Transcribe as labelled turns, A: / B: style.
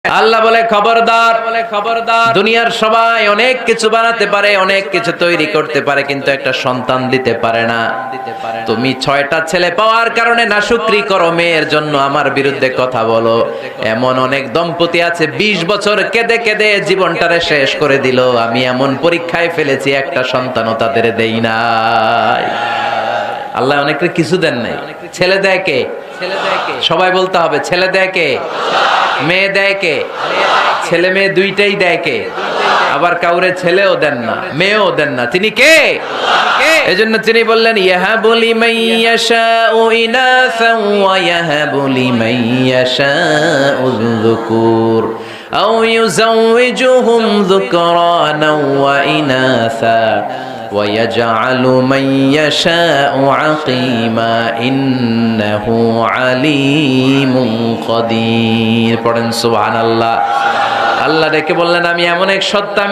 A: আল্লাহ বলে খবরদার, দুনিয়ার সবাই অনেক কিছু বানাতে পারে, অনেক কিছু তৈরি করতে পারে, কিন্তু একটা সন্তান দিতে পারে না। তুমি 6টা ছেলে পাওয়ার কারণে নাশুকরি করো, মেয়ের জন্য আমার বিরুদ্ধে কথা বলো। এমন অনেক দম্পতি আছে 20 বছর কেঁদে কেঁদে জীবনটারে শেষ করে দিল। আমি এমন পরীক্ষায় ফেলেছি, একটা সন্তানও তাদের দেই নাই। আল্লাহ অনেকে কিছু দেন নাই। ছেলে দেয় কে? সবাই বলতে হবে, ছেলে দেয় কে? মেয়ে দেয় কে? ছেলে মেয়ে দুইটাই দেয় কে? আবার কাউরে ছেলেও দেন না, মেয়েও দেন না, তিনি কে? এজন্য তিনি বললেন ইয়াহাবু লিমান ইয়াশাউ ইনাসা ওয়া ইয়াহাবু লিমান ইয়াশাউ যুকুর আও ইউযাওয়িজুহুম যুকরানা ওয়া ইনাসা وَيَجْعَلُ مَن يَشَاءُ عَقِيمًا إِنَّهُ عَلِيمٌ قَدِيرٌ। পড়েন সুবহানাল্লাহ। আল্লাহ ডেকে বললেন আমি এমন এক সত্তা